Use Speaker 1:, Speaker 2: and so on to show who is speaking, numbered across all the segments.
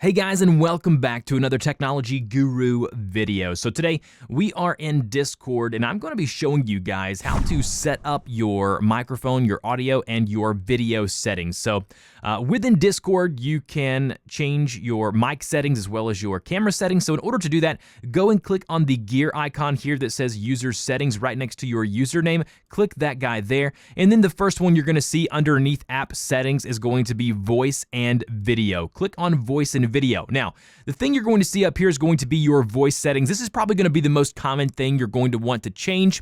Speaker 1: Hey guys, and welcome back to another Technology Guru video. So today we are in Discord and I'm going to be showing you guys how to set up your microphone, your audio, and your video settings. So within Discord, you can change your mic settings as well as your camera settings. So in order to do that, go and click on the gear icon here that says user settings right next to your username. Click that guy there. And then the first one you're going to see underneath app settings is going to be voice and video. Click on voice and video. Now, the thing you're going to see up here is going to be your voice settings. This is probably going to be the most common thing you're going to want to change.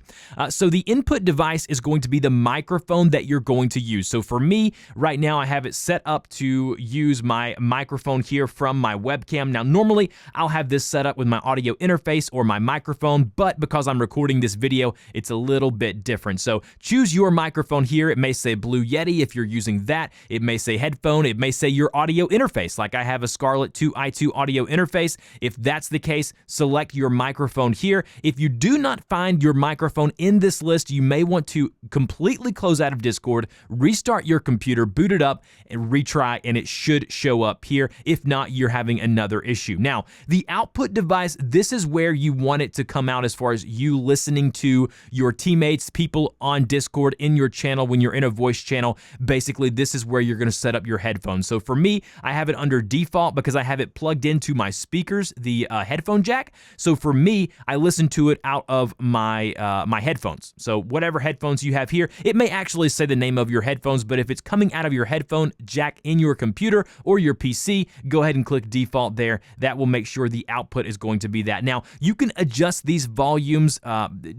Speaker 1: So the input device is going to be the microphone that you're going to use. So for me, right now, I have it set up to use my microphone here from my webcam. Now, normally, I'll have this set up with my audio interface or my microphone, but because I'm recording this video, it's a little bit different. So choose your microphone here. It may say Blue Yeti if you're using that. It may say headphone. It may say your audio interface, like I have a Scarlett 2i2 audio interface. If that's the case, select your microphone here. If you do not find your microphone in this list, you may want to completely close out of Discord, restart your computer, boot it up, and retry, and it should show up here. If not, you're having another issue. Now, the output device, this is where you want it to come out as far as you listening to your teammates, people on Discord, in your channel, when you're in a voice channel. Basically, this is where you're going to set up your headphones. So for me, I have it under default because I have it plugged into my speakers, the headphone jack. So for me, I listen to it out of my my headphones. So whatever headphones you have here, it may actually say the name of your headphones, but if it's coming out of your headphone jack in your computer or your PC, go ahead and click default there. That will make sure the output is going to be that. Now, you can adjust these volumes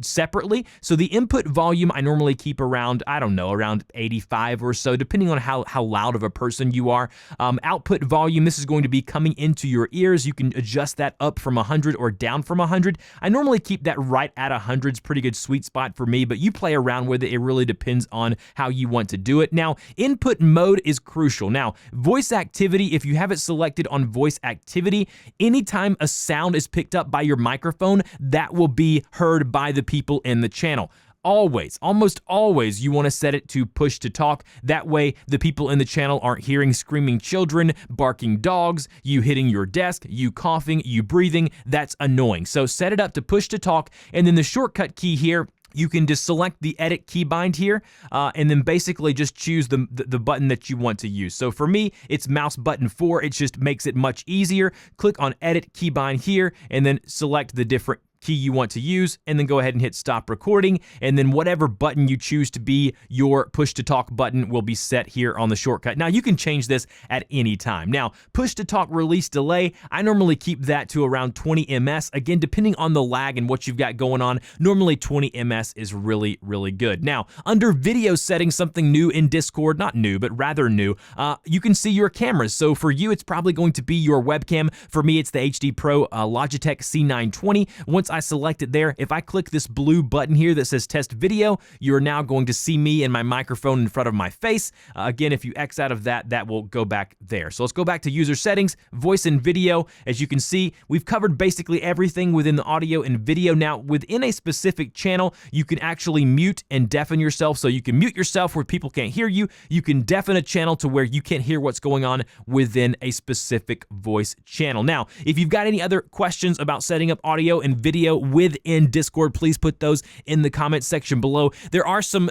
Speaker 1: separately. So the input volume, I normally keep around, I don't know, around 85 or so, depending on how loud of a person you are. Output volume, this is going to be coming into your ears. You can adjust that up from 100 or down from 100. I normally keep that right at 100. It's pretty good sweet spot for me, but you play around with it. It really depends on how you want to do it. Now, input mode is crucial. Now, voice activity, if you have it selected on voice activity, anytime a sound is picked up by your microphone, that will be heard by the people in the channel. Always, almost always, you want to set it to push to talk. That way, the people in the channel aren't hearing screaming children, barking dogs, you hitting your desk, you coughing, you breathing. That's annoying. So set it up to push to talk, and then the shortcut key here, you can just select the edit keybind here, and then basically just choose the button that you want to use. So for me, it's mouse button 4. It just makes it much easier. Click on edit keybind here, and then select the different key you want to use, and then go ahead and hit stop recording, and then whatever button you choose to be your push to talk button will be set here on the shortcut. Now, you can change this at any time. Now, push to talk release delay, I normally keep that to around 20 ms. Again, depending on the lag and what you've got going on, normally 20 ms is really, really good. Now, under video settings, something new in Discord, not new, but rather new, you can see your cameras. So for you, it's probably going to be your webcam. For me, it's the HD Pro Logitech C920. Once I select it there, if I click this blue button here that says test video, you're now going to see me and my microphone in front of my face. Again, if you X out of that, that will go back there. So let's go back to user settings, voice and video. As you can see, we've covered basically everything within the audio and video. Now, within a specific channel, you can actually mute and deafen yourself. So you can mute yourself where people can't hear you. You can deafen a channel to where you can't hear what's going on within a specific voice channel. Now, if you've got any other questions about setting up audio and video within Discord, please put those in the comment section below. There are some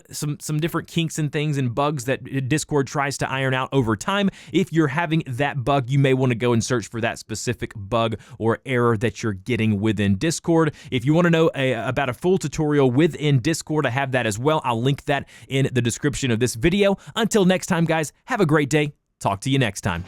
Speaker 1: different kinks and things and bugs that Discord tries to iron out over time. If you're having that bug, you may want to go and search for that specific bug or error that you're getting within Discord. If you want to know about a full tutorial within Discord, I have that as well. I'll link that in the description of this video. Until next time, guys, have a great day. Talk to you next time.